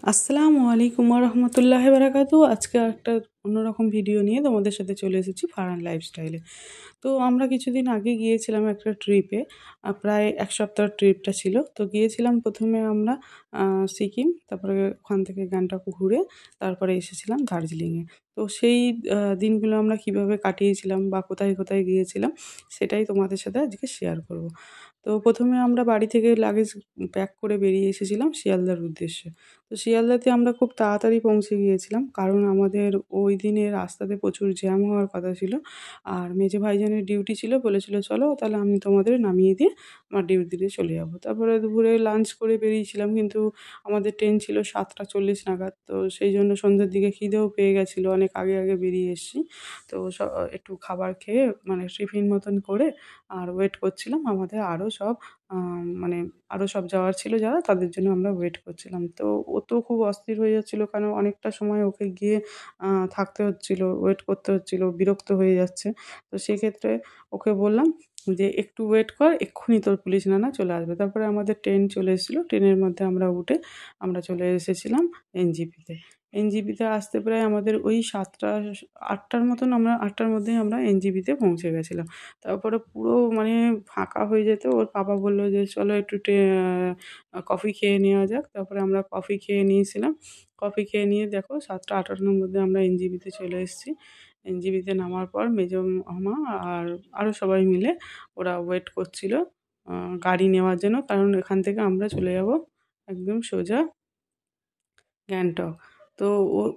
আসসালামু আলাইকুম রহমতুল্লাহ বারাকাতু। আজকে একটা অন্যরকম ভিডিও নিয়ে তোমাদের সাথে চলে এসেছি ফারহান লাইফস্টাইলে। তো আমরা কিছুদিন আগে গিয়েছিলাম একটা ট্রিপে। প্রায় ১ সপ্তাহের ট্রিপটা ছিল। তো গিয়েছিলাম ১ম এ আমরা সিকিম, তারপরে ওখান থেকে গ্যাংটক ঘুরে তারপরে এসেছিলাম দার্জিলিংয়ে। তো সেই দিনগুলো আমরা কীভাবে কাটিয়েছিলাম বা কোথায়, কোথায় গিয়েছিলাম সেটাই তোমাদের সাথে আজকে শেয়ার করব। তো ১ম এ আমরা বাড়ি থেকে লাগেজ প্যাক করে বেরিয়ে এসেছিলাম শিয়ালদার উদ্দেশ্যে। তো শিয়ালদাতে আমরা খুব তাড়াতাড়ি পৌঁছে গিয়েছিলাম, কারণ আমাদের ওই দিনে রাস্তাতে প্রচুর জ্যাম হওয়ার কথা ছিল। আর মেজো ভাইজানের ডিউটি ছিল, বলেছিল, "চলো তাহলে আমি তোমাদের নামিয়ে দিয়ে আমার ডিউটিতে চলে যাব।" তারপরে দুপুরে লাঞ্চ করে বেরিয়েছিলাম, কিন্তু আমাদের ট্রেন ছিল ৭:৪০ নাগাদ। তো সেই জন্য সন্ধ্যের দিকে খিদেও পেয়ে গেছিলো, অনেক আগে, আগে বেরিয়ে এসেছি। তো একটু খাবার খেয়ে মানে টিফিন মতন করে আর ওয়েট করছিলাম। আমাদের মানে আরও সব যাওয়ার ছিল যারা, তাদের জন্য আমরা ওয়েট করছিলাম। তো ও তো খুব অস্থির হয়ে যাচ্ছিল, কারণ অনেকটা সময় ওকে গিয়ে থাকতে হচ্ছিল, ওয়েট করতে হচ্ছিল, বিরক্ত হয়ে যাচ্ছে। তো সেক্ষেত্রে ওকে বললাম যে, "একটু ওয়েট কর, এক্ষুনি তোর পুলিশ নানা চলে আসবে।" তারপরে আমাদের ট্রেন চলে এসেছিল। ট্রেনের মধ্যে আমরা উঠে আমরা চলে এসেছিলাম এনজেপিতে। এনজেপিতে আসতে প্রায় আমাদের ওই ৭টা ৮টার মতন, আমরা ৮টার মধ্যেই আমরা এনজেপিতে পৌঁছে গেছিলাম। তারপরে পুরো মানে ফাঁকা হয়ে যেত। ওর পাপা বলল যে, "চলো একটু কফি খেয়ে নেওয়া যাক।" তারপরে আমরা কফি খেয়ে নিয়েছিলাম। কফি খেয়ে নিয়ে দেখো ৭:৫৮ মধ্যে আমরা এনজেপিতে চলে এসেছি। এনজেপিতে নামার পর মেজো মামা আর আরও সবাই মিলে ওরা ওয়েট করছিল আ গাড়ি নেওয়ার জন্য। কারণ এখান থেকে আমরা চলে যাব একদম সোজা গ্যাংটক। তো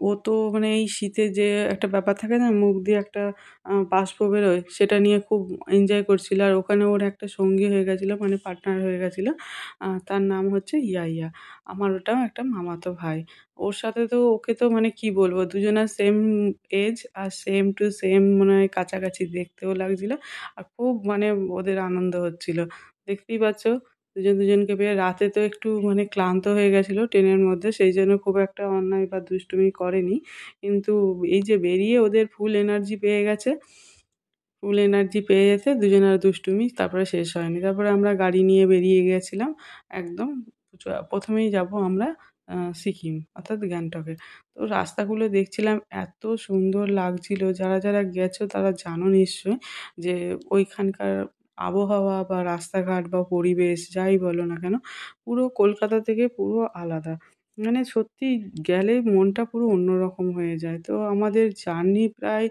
ও তো মানে এই শীতে যে একটা ব্যাপার থাকে না, মুখ দিয়ে একটা বাষ্প বেরোয়, সেটা নিয়ে খুব এনজয় করছিল। আর ওখানে ওর একটা সঙ্গী হয়ে গেছিলো, মানে পার্টনার হয়ে গেছিলো। তার নাম হচ্ছে ইয়াইয়া। আমার ওটাও একটা মামাতো ভাই। ওর সাথে তো ওকে তো মানে কি বলবো, দুজনের সেম এজ আর সেম টু সেম মনে হয় কাছাকাছি দেখতেও লাগছিল। আর খুব মানে ওদের আনন্দ হচ্ছিল। দেখতেই পাচ্ছ দুজন দুজনকে পেয়ে। রাতে তো একটু মানে ক্লান্ত হয়ে গেছিলো ট্রেনের মধ্যে, সেই জন্য খুব একটা অন্যায় বা দুষ্টুমি করেনি। কিন্তু এই যে বেরিয়ে ওদের ফুল এনার্জি পেয়ে গেছে, ফুল এনার্জি পেয়ে যেতে দুজনের দুষ্টুমি তারপরে শেষ হয়নি। তারপরে আমরা গাড়ি নিয়ে বেরিয়ে গিয়েছিলাম একদম। ১ম এই যাবো আমরা সিকিম অর্থাৎ গ্যাংটকে। তো রাস্তাগুলো দেখছিলাম এত সুন্দর লাগছিল। যারা, যারা গেছো তারা জানো নিশ্চয়ই যে ওইখানকার আবহাওয়া বা রাস্তাঘাট বা পরিবেশ যাই বলো না কেন, পুরো কলকাতা থেকে পুরো আলাদা। মানে সত্যি গেলে মনটা পুরো অন্যরকম হয়ে যায়। তো আমাদের জার্নি প্রায়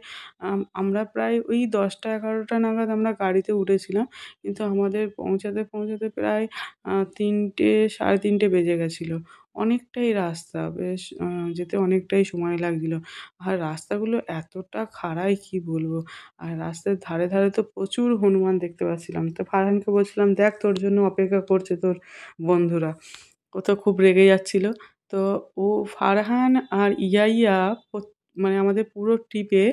আমরা প্রায় ওই ১০টা ১১টা নাগাদ আমরা গাড়িতে উঠেছিলাম। কিন্তু আমাদের পৌঁছাতে, পৌঁছাতে প্রায় ৩টে ৩:৩০ বেজে গেছিলো। অনেকটাই রাস্তা, বেশ যেতে অনেকটাই সময় লাগছিলো। আর রাস্তাগুলো এতটা খাড়াই কি বলবো। আর রাস্তার ধারে, ধারে তো প্রচুর হনুমান দেখতে পাচ্ছিলাম। তো ফারহানকে বলছিলাম, "দেখ তোর জন্য অপেক্ষা করছে তোর বন্ধুরা।" ও তো খুব রেগে যাচ্ছিল। তো ও ফারহান আর ইয়াইয়া মানে আমাদের পুরো ট্রিপে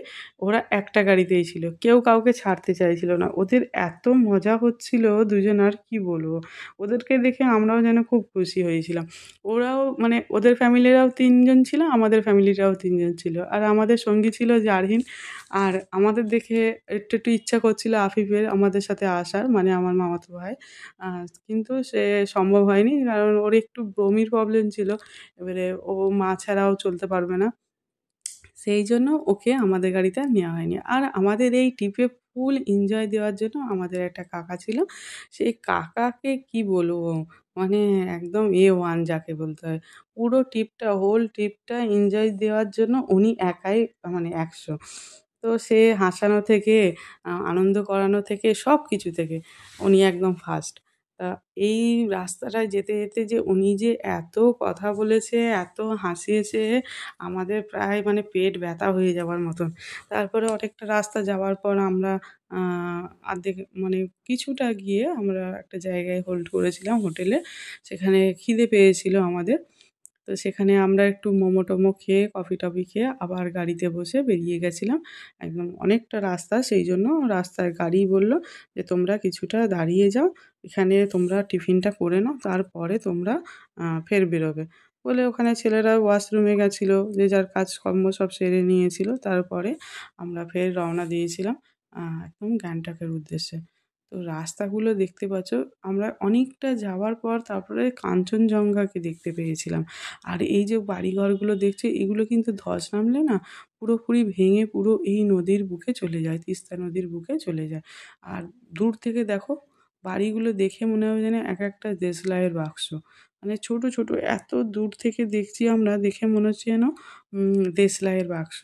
ওরা একটা গাড়িতেই ছিল। কেউ কাউকে ছাড়তে চাইছিল না। ওদের এত মজা হচ্ছিল দুজনার, কি বলবো। ওদেরকে দেখে আমরাও যেন খুব খুশি হয়েছিলাম। ওরাও মানে ওদের ফ্যামিলিরাও ৩ জন ছিল, আমাদের ফ্যামিলিরাও ৩ জন ছিল। আর আমাদের সঙ্গী ছিল জারহিন। আর আমাদের দেখে একটু, একটু ইচ্ছা করছিল আফিফের আমাদের সাথে আসার, মানে আমার মামাতো ভাই। আ কিন্তু সে সম্ভব হয়নি, কারণ ওর একটু বমির প্রবলেম ছিল। এবারে ও মা ছাড়াও চলতে পারবে না। সেই জন্য ওকে আমাদের গাড়িতে আর নেওয়া হয়নি। আর আমাদের এই ট্রিপে ফুল এনজয় দেওয়ার জন্য আমাদের একটা কাকা ছিল। সেই কাকাকে কি বলবো, মানে একদম A1 যাকে বলতে হয়। পুরো ট্রিপটা, হোল ট্রিপটা এনজয় দেওয়ার জন্য উনি একাই মানে ১০০। তো সে হাসানো থেকে আনন্দ করানো থেকে সবকিছু থেকে উনি একদম ফার্স্ট। তা এই রাস্তাটায় যেতে, যেতে যে উনি যে এত কথা বলেছে, এত হাসিয়েছে, আমাদের প্রায় মানে পেট ব্যথা হয়ে যাওয়ার মতন। তারপরে অনেকটা রাস্তা যাওয়ার পর আমরা আ অর্ধেক মানে কিছুটা গিয়ে আমরা একটা জায়গায় হোল্ড করেছিলাম হোটেলে। সেখানে খিদে পেয়েছিল আমাদের। তো সেখানে আমরা একটু মোমো-টোমো খেয়ে, কফি-টফি খেয়ে আবার গাড়িতে বসে বেরিয়ে গেছিলাম। একদম অনেকটা রাস্তা, সেইজন্য রাস্তায় গাড়ি বলল যে, "তোমরা কিছুটা দাঁড়িয়ে যাও। এখানে তোমরা টিফিনটা করে নাও। তারপরে তোমরা ফের বেরোবে।" বলে ওখানে ছেলেরা ওয়াশরুমে গেছিল। যে যার কাজকর্ম সব সেরে নিয়েছিল। তারপরে আমরা ফের রওনা দিয়েছিলাম একদম গ্যাংটকের উদ্দেশ্যে। তো রাস্তাগুলো দেখতে পাচ্ছ, আমরা অনেকটা যাওয়ার পর তারপরে কাঞ্চনজঙ্ঘাকে দেখতে পেয়েছিলাম। আর এই যে বাড়িঘরগুলো দেখছো, এগুলো কিন্তু ধস নামলে না পুরোপুরি ভেঙে পুরো এই নদীর বুকে চলে যায়, তিস্তা নদীর বুকে চলে যায়। আর দূর থেকে দেখো, বাড়িগুলো দেখে মনে হবে যেন এক একটা দেশলাইয়ের বাক্স। মানে ছোট ছোট, এত দূর থেকে দেখছি আমরা, দেখে মনে হচ্ছে যেন দেশলাইয়ের বাক্স।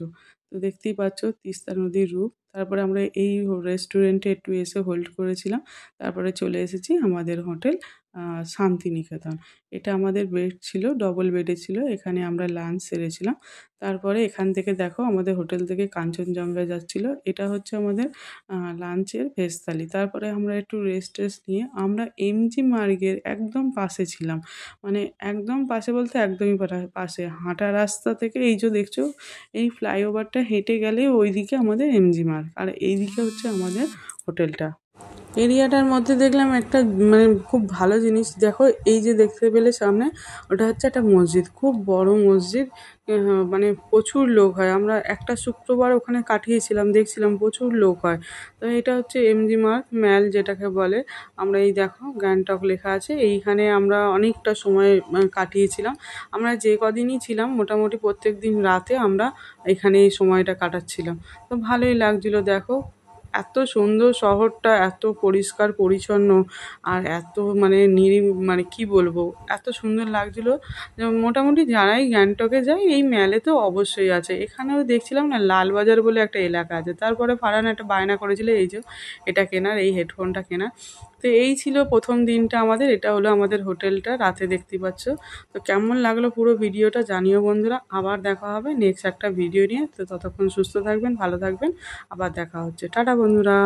তো দেখতেই পাচ্ছ তিস্তা নদীর রূপ। তারপরে আমরা এই রেস্টুরেন্টে একটু এসে হোল্ড করেছিলাম। তারপরে চলে এসেছি আমাদের হোটেল শান্তিনিকেতন। এটা আমাদের বেড ছিল, ডবল বেডে ছিল। এখানে আমরা লাঞ্চ সেরেছিলাম। তারপরে এখান থেকে দেখো আমাদের হোটেল থেকে কাঞ্চনজঙ্ঘা যাচ্ছিল। এটা হচ্ছে আমাদের লাঞ্চের ভেজ থালি। তারপরে আমরা একটু রেস্ট টেস্ট নিয়ে আমরা এমজি মার্গের একদম পাশে ছিলাম। মানে একদম পাশে বলতে একদমই পাশে, হাঁটা রাস্তা থেকে এই যে দেখছো, এই ফ্লাইওভারটা হেঁটে গেলে ওইদিকে আমাদের এমজি মার্গ, আর এইদিকে হচ্ছে আমাদের হোটেলটা। এরিয়াটার মধ্যে দেখলাম একটা মানে খুব ভালো জিনিস, দেখো এই যে দেখতে পেলে সামনে, ওটা হচ্ছে একটা মসজিদ, খুব বড় মসজিদ। মানে প্রচুর লোক হয়। আমরা একটা শুক্রবার ওখানে কাটিয়েছিলাম, দেখছিলাম প্রচুর লোক হয়। তো এটা হচ্ছে এমজি মার্গ ম্যাল যেটাকে বলে। আমরা এই দেখো গ্যাংটক লেখা আছে, এইখানে আমরা অনেকটা সময় কাটিয়েছিলাম। আমরা যে কদিনই ছিলাম মোটামুটি প্রত্যেক দিন রাতে আমরা এখানে এই সময়টা কাটাচ্ছিলাম। তো ভালোই লাগছিল। দেখো এত সুন্দর শহরটা, এত পরিষ্কার পরিচ্ছন্ন, আর এত মানে মানে কি বলবো, এত সুন্দর লাগছিল। মোটামুটি যারাই গ্যাংটকে যায় এই ম্যালে তো অবশ্যই আছে। এখানেও দেখছিলাম না লালবাজার বলে একটা এলাকা আছে। তারপরে ফারহান একটা বায়না করেছিল এই যে এটা কেনার, এই হেডফোনটা কেনার। তো এই ছিল প্রথম দিনটা আমাদের। এটা হলো আমাদের হোটেলটা রাতে দেখতে পাচ্ছ। তো কেমন লাগলো পুরো ভিডিওটা জানিও বন্ধুরা। আবার দেখা হবে নেক্সট একটা ভিডিও নিয়ে। তো ততক্ষণ সুস্থ থাকবেন, ভালো থাকবেন। আবার দেখা হচ্ছে। টাটা বন্ধুরা।